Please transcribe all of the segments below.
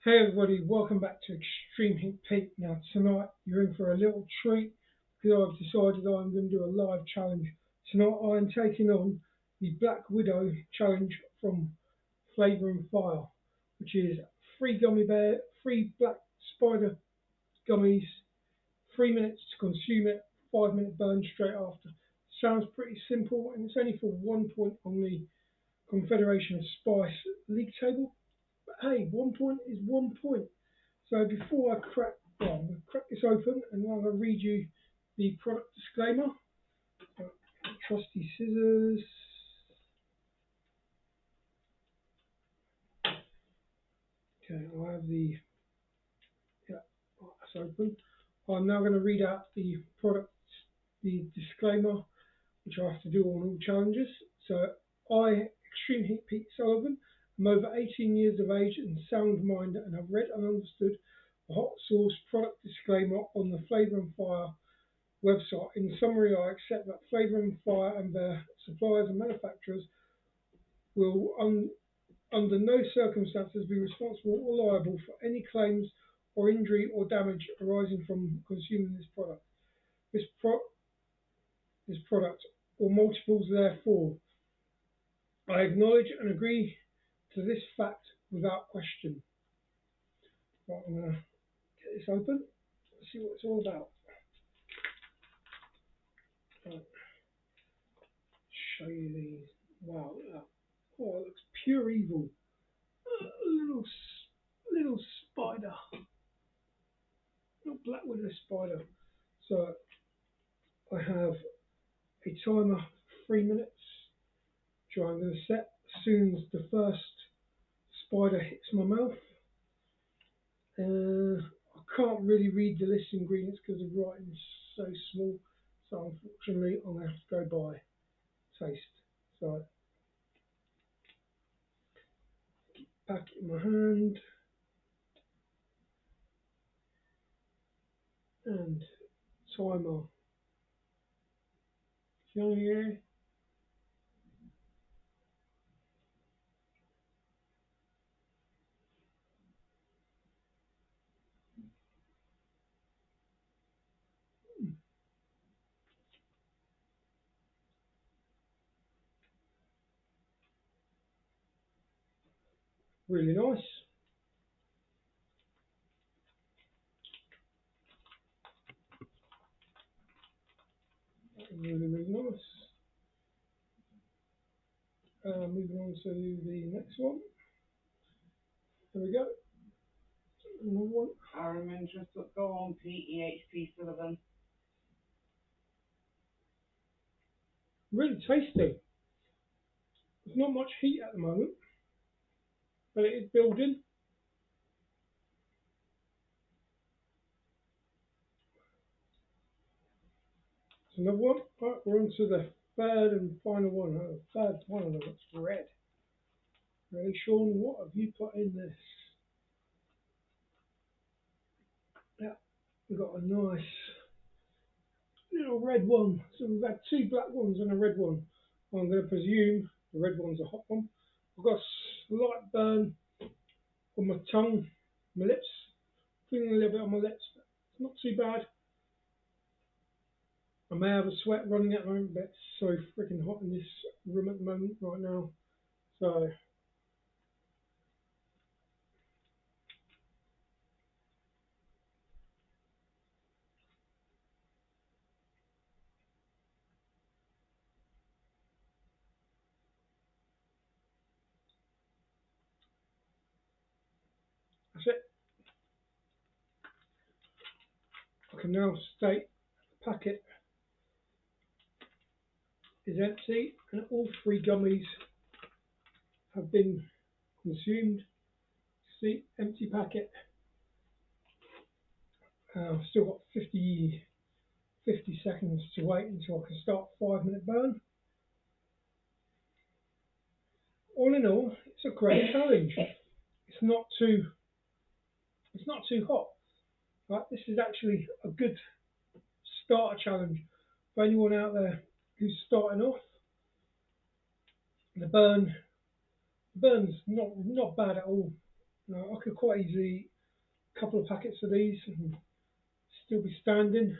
Hey everybody, welcome back to Extreme Heat Peak. Now tonight you're in for a little treat because I've decided I'm going to do a live challenge. Tonight I am taking on the Black Widow challenge from Flavour and Fire, which is three black spider gummies, 3 minutes to consume it, 5 minute burn straight after. Sounds pretty simple and it's only for 1 point on the Confederation of Spice league table. But hey, 1 point is 1 point. So before I'm going to crack this open and I'm going to read you the product disclaimer. So, trusty scissors. Okay, I have that's open. I'm now going to read out the disclaimer, which I have to do on all challenges. So I, Extreme Heat Pete Sullivan, am over 18 years of age and sound mind and have read and understood the hot sauce product disclaimer on the Flavour and Fire website. In summary, I accept that Flavour and Fire and their suppliers and manufacturers will, under no circumstances, be responsible or liable for any claims or injury or damage arising from consuming this product. This, pro- this product or multiples therefore. I acknowledge and agree to this fact without question. Right, I'm going to get this open. Let's see what it's all about. Right, show you these. Wow, look at that. Oh, it looks pure evil. Little spider, little black widow spider. So I have a timer, 3 minutes, which I'm going to set as soon as the first spider hits my mouth. I can't really read the list of ingredients because the writing's so small. So unfortunately, I'm going to have to go by taste. So pack it in my hand and timer. Here. Really nice. Really nice. Moving on to the next one. There we go. Another one. I'm interested. Go on, PEHP Sullivan. Really tasty. There's not much heat at the moment, but it is building. There's another one. Right, we're on to the third and final one. The third one of them looks red. Really, Sean, what have you put in this? Yeah, we've got a nice little red one. So we've had two black ones and a red one. I'm going to presume the red one's a hot one. I've got a slight burn on my tongue, my lips, feeling a little bit on my lips. It's not too bad. I may have a sweat running at the moment, but it's so freaking hot in this room at the moment right now. So that's it. I can now state the packet is empty and all three gummies have been consumed. See, empty packet. I've still got 50 seconds to wait until I can start 5 minute burn. All in all, it's a great challenge. It's not too hot. Right, this is actually a good starter challenge for anyone out there who's starting off. The burn's not bad at all. I could quite easily eat a couple of packets of these and still be standing.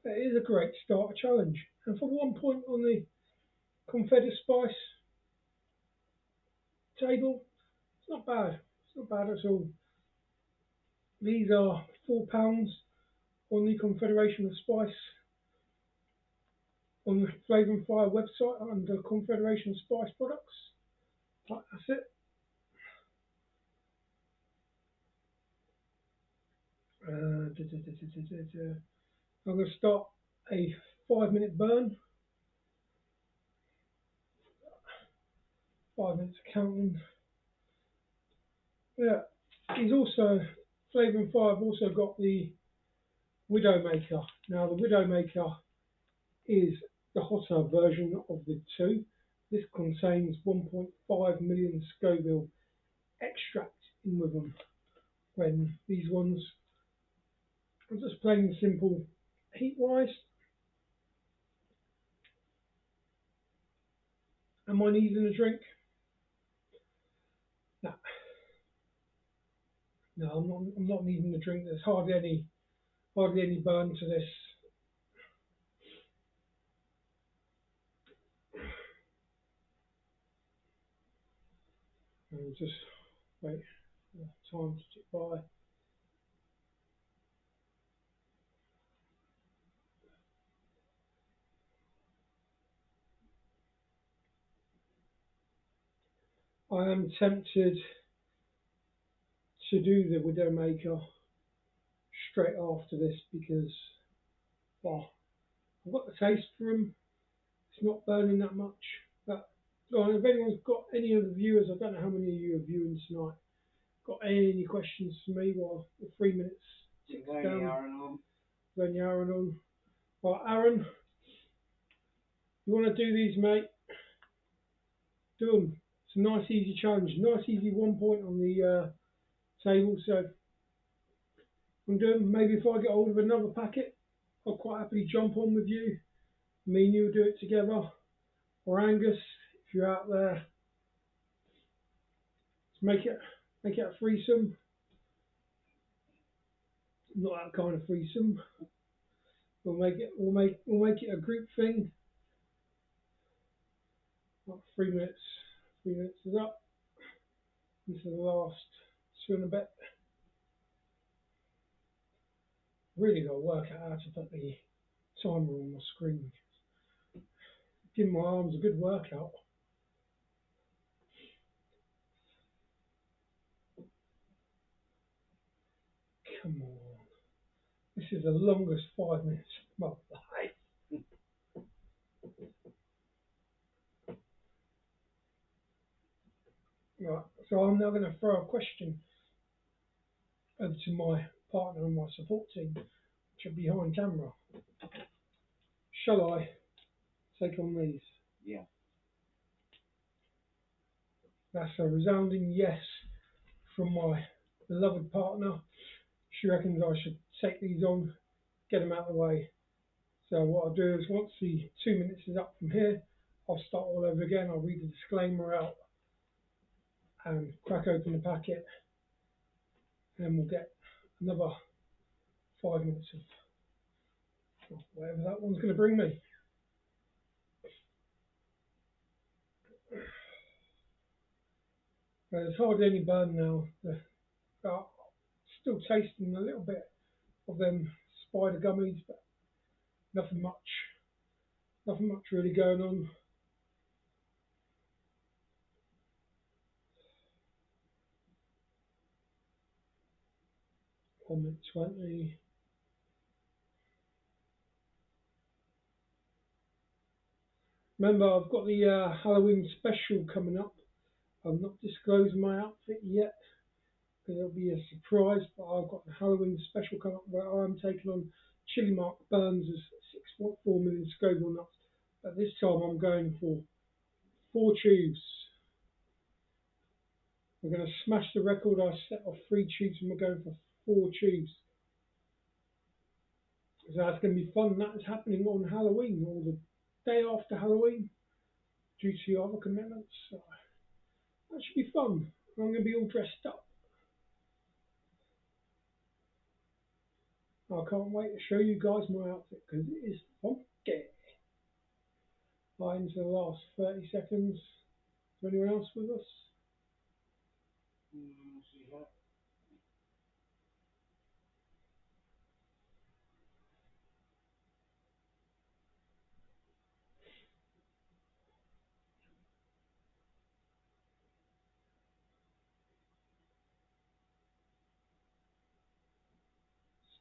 It is a great starter challenge. And for 1 point on the Confederate Spice table, it's not bad. It's not bad at all. These are £4 on the Confederation of Spice on the Flavour and Fire website under Confederation Spice products. Right, that's it. I'm going to start a 5 minute burn. 5 minutes of counting. Yeah, he's also Flavour and Fire have also got the Widowmaker. Now the Widowmaker is the hotter version of the two. This contains 1.5 million Scoville extract in with them. When these ones are just plain and simple heat wise. Am I needing a drink? No, no, I'm not needing a drink. There's hardly any burn to this. And just wait for time to tick by. I am tempted to do the Widowmaker straight after this because, well, I've got the taste for them. It's not burning that much. But if anyone's got any of the viewers, I don't know how many of you are viewing tonight, got any questions for me while the 3 minutes ticks down. When Aaron on. Right, Aaron, you want to do these, mate? Do them. It's a nice, easy challenge. Nice, easy 1 point on the table. So I'm doing. Maybe if I get hold of another packet, I'll quite happily jump on with you. Me and you'll do it together. Or Angus, if you're out there, let's make it a threesome. Not that kind of threesome. We'll make it a group thing. About 3 minutes. 3 minutes is up. This is the last 2 and a bit. Really got to work out how to put the timer on my screen. Give my arms a good workout. Come on. This is the longest 5 minutes of my life. Right, so I'm now going to throw a question over to my partner and my support team, which are behind camera. Shall I take on these? Yeah. That's a resounding yes from my beloved partner. She reckons I should take these on, get them out of the way. So what I'll do is once the 2 minutes is up from here, I'll start all over again. I'll read the disclaimer out and crack open the packet, and then we'll get another 5 minutes of whatever that one's going to bring me. There's hardly any burn now. Still tasting a little bit of them spider gummies, but nothing much really going on. Comment 20. Remember, I've got the Halloween special coming up. I'm not disclosing my outfit yet because it'll be a surprise, but I've got the Halloween special coming up where I'm taking on Chili Mark Burns' 6.4 million Scoville nuts. But this time I'm going for 4 tubes. We're going to smash the record I set of 3 tubes and we're going for 4 tubes. So that's going to be fun. That is happening on Halloween or the day after Halloween due to other commitments. So that should be fun. I'm going to be all dressed up. I can't wait to show you guys my outfit because it is funky. Right into the last 30 seconds. Is there anyone else with us? See that?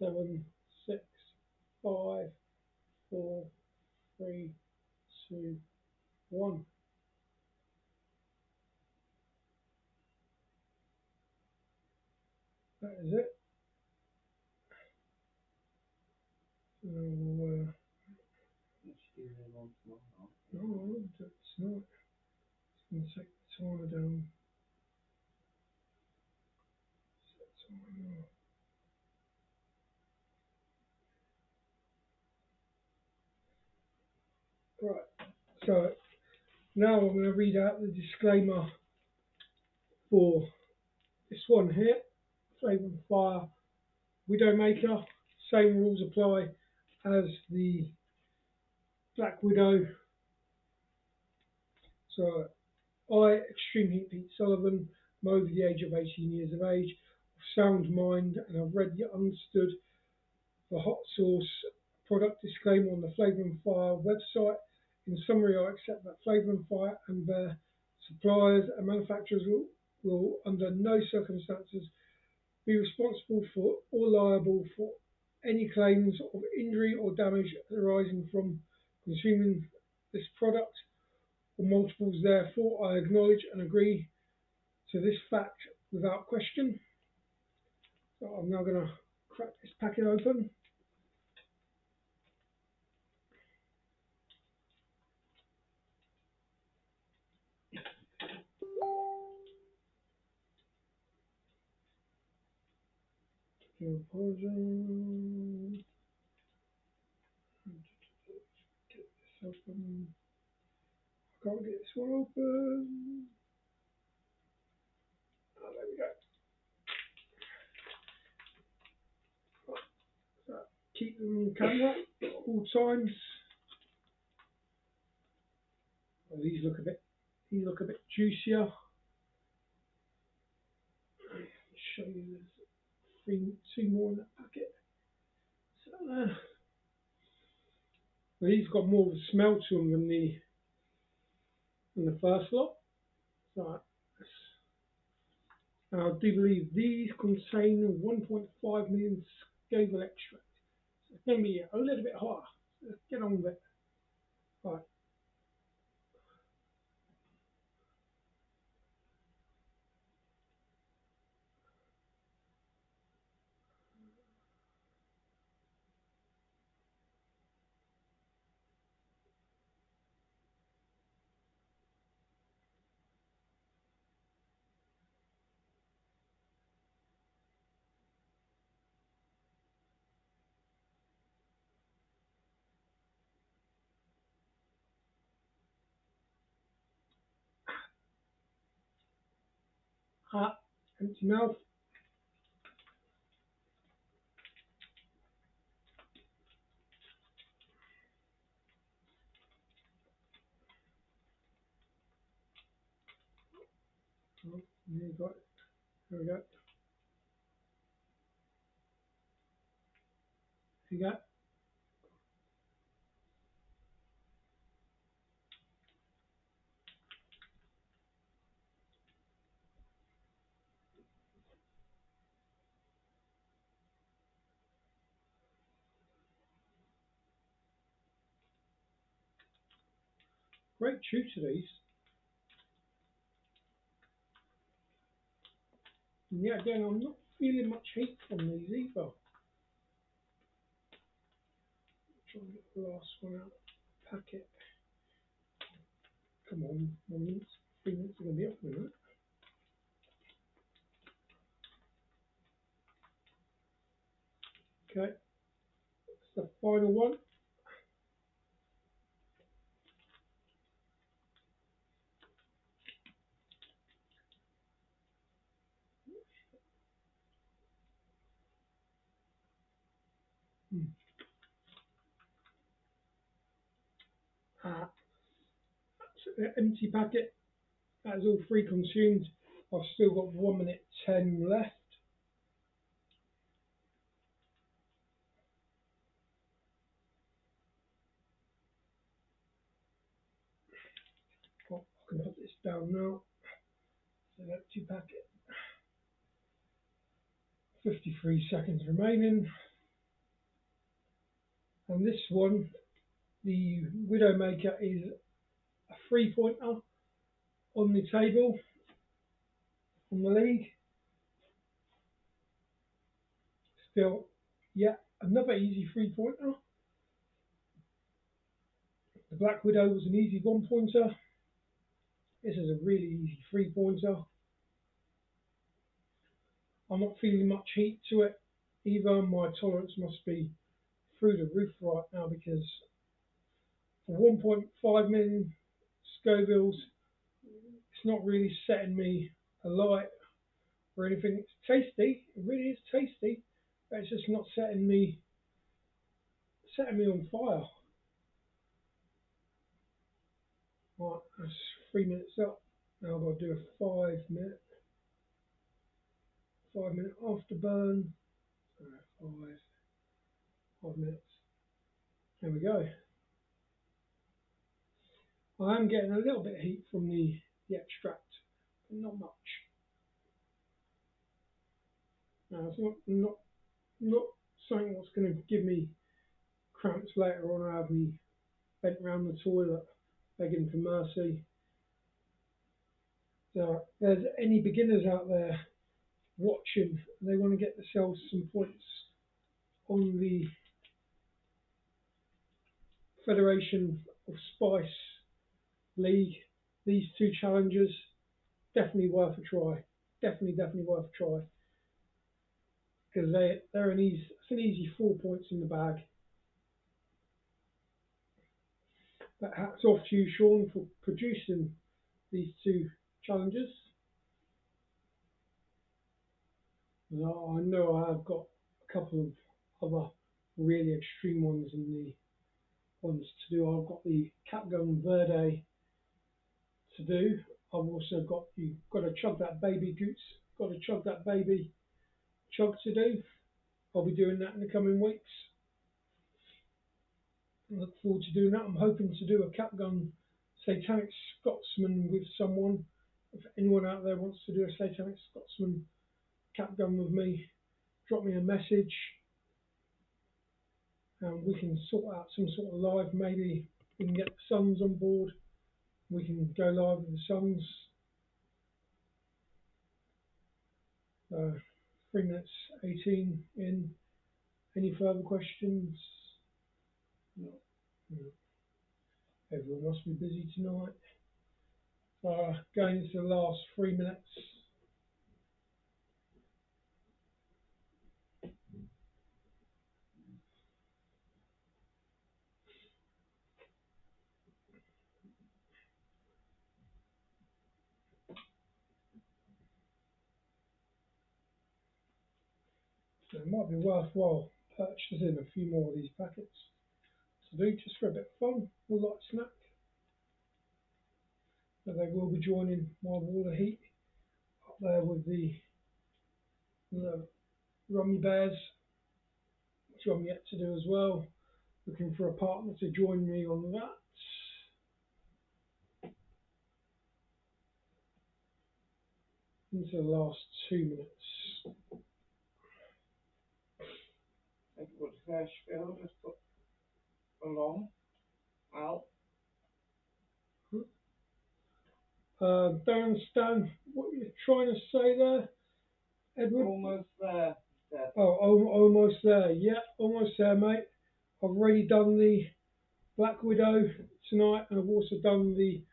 7, 6, 5, 4, 3, 2, 1. That is it. So, Let's do them on tomorrow. no, it's not. It's going to take the timer down. Set timer. Right. So now I'm going to read out the disclaimer for this one here. Flavour and Fire Widow Maker. Same rules apply as the Black Widow. So I, Extreme Heat Pete Sullivan, am over the age of 18 years of age, of sound mind, and I've read and understood the hot sauce product disclaimer on the Flavour and Fire website. In summary, I accept that Flavour and Fire and their suppliers and manufacturers will under no circumstances be responsible for or liable for any claims of injury or damage arising from consuming this product or multiples. Therefore, I acknowledge and agree to this fact without question. So I'm now going to crack this packet open. Apologize. Get this open. I can't get this one open. Oh, there we go. So keep them on camera at all times. Oh, these look a bit juicier. I'll show you there's two more in that packet. So these got more of a smell to them than the first lot. So I do believe these contain 1.5 million scable extract. So it's going to be a little bit higher. So let's get on with it. Right. Empty mouth. Oh, there you got it. There we go. There you go. Great chew to these. And yet again, I'm not feeling much heat from these either. Try and get the last one out of the packet. Come on, 1 minute. 3 minutes are going to be up in a minute. Okay, that's the final one. Mm. That's an empty packet. That is all free consumed. I've still got 1 minute 10 left. Oh, I can put this down now. So empty packet. 53 seconds remaining. And this one, the Widowmaker, is a 3-pointer on the table on the league. Still, yeah, another easy 3-pointer. The Black Widow was an easy 1-pointer. This is a really easy 3-pointer. I'm not feeling much heat to it either. My tolerance must be through the roof right now because for 1.5 million Scovilles, it's not really setting me alight or anything. It's tasty, it really is tasty, but it's just not setting me on fire. Right, that's 3 minutes up. Now I've got to do a 5 minute afterburn. 5 minutes. There we go. I am getting a little bit of heat from the extract, but not much. Now it's not something that's going to give me cramps later on or have me bent around the toilet begging for mercy. So if there's any beginners out there watching, they want to get themselves some points on the Federation of Spice League, these two challenges, definitely worth a try. Definitely worth a try. Because they're it's an easy 4 points in the bag. But hats off to you, Sean, for producing these two challenges. Now, I know I've got a couple of other really extreme ones in the ones to do. I've got the Capgun Verde to do. I've also got to chug that baby goose, got to chug that baby chug to do. I'll be doing that in the coming weeks. I look forward to doing that. I'm hoping to do a Capgun Satanic Scotsman with someone. If anyone out there wants to do a Satanic Scotsman Capgun with me, drop me a message and we can sort out some sort of live. Maybe we can get the Suns on board. We can go live with the Suns. 3 minutes 18 in. Any further questions? No. No. Everyone must be busy tonight. Going into the last 3 minutes. So it might be worthwhile purchasing a few more of these packets to do just for a bit of fun, a light snack. But they will be joining my wall of heat up there with the Rummy Bears, which I'm yet to do as well. Looking for a partner to join me on that. Into the last 2 minutes. I would Hirschfield just put along, out. Don't understand what you're trying to say there, Edward. Almost there. Oh, almost there. Yeah, almost there, mate. I've already done the Black Widow tonight, and I've also done the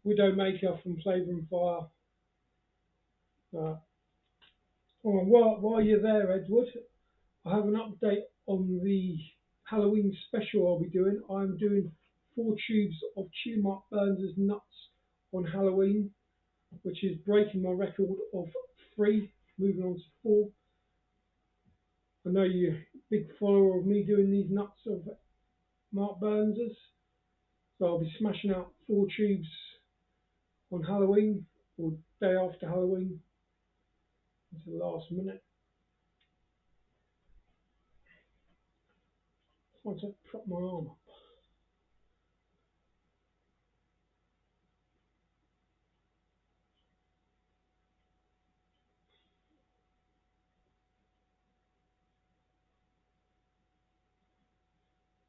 Widowmaker from Flavour and Fire. While you're there, Edward, I have an update on the Halloween special I'll be doing. I'm doing 4 tubes of Chew Mark Burns' nuts on Halloween, which is breaking my record of 3, moving on to 4. I know you're a big follower of me doing these nuts of Mark Burns's, so I'll be smashing out 4 tubes on Halloween or day after Halloween until the last minute. Once I prop my arm up.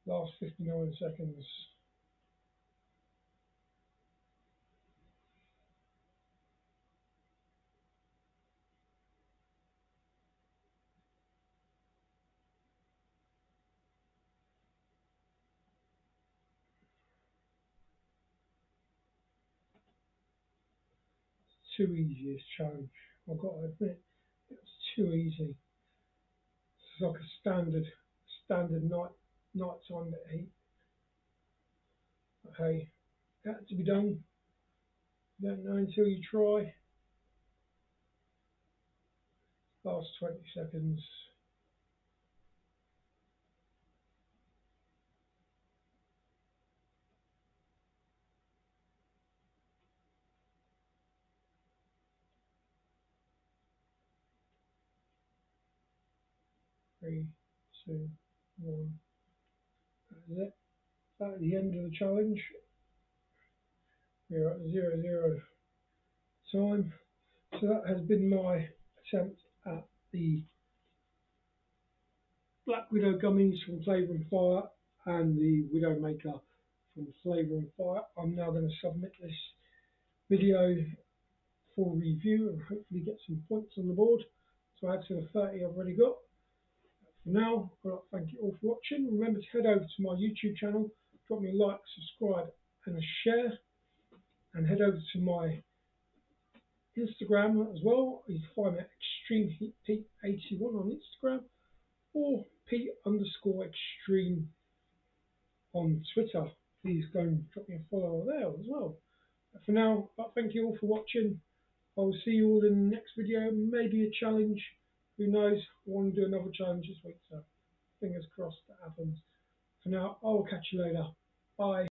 Last 59 seconds. Too easy this challenge. I've got to admit, it's too easy. It's like a standard nighttime bit of heat. But hey, it had to be done. You don't know until you try. Last 20 seconds. 3, 2, 1. That's it. That's the end of the challenge. We're at 0-0 time. So that has been my attempt at the Black Widow gummies from Flavour and Fire and the Widowmaker from Flavour and Fire. I'm now going to submit this video for review and hopefully get some points on the board. So add to the 30 I've already got. For now, I'd like to thank you all for watching. Remember to head over to my YouTube channel, drop me a like, subscribe and a share, and head over to my Instagram as well. You can find me at ExtremeHeatPete81 on Instagram or Pete_extreme on Twitter. Please go and drop me a follow there as well. But for now, thank you all for watching. I will see you all in the next video. Maybe a challenge. Who knows? I want to do another challenge this week, so fingers crossed that happens. For now, I will catch you later. Bye.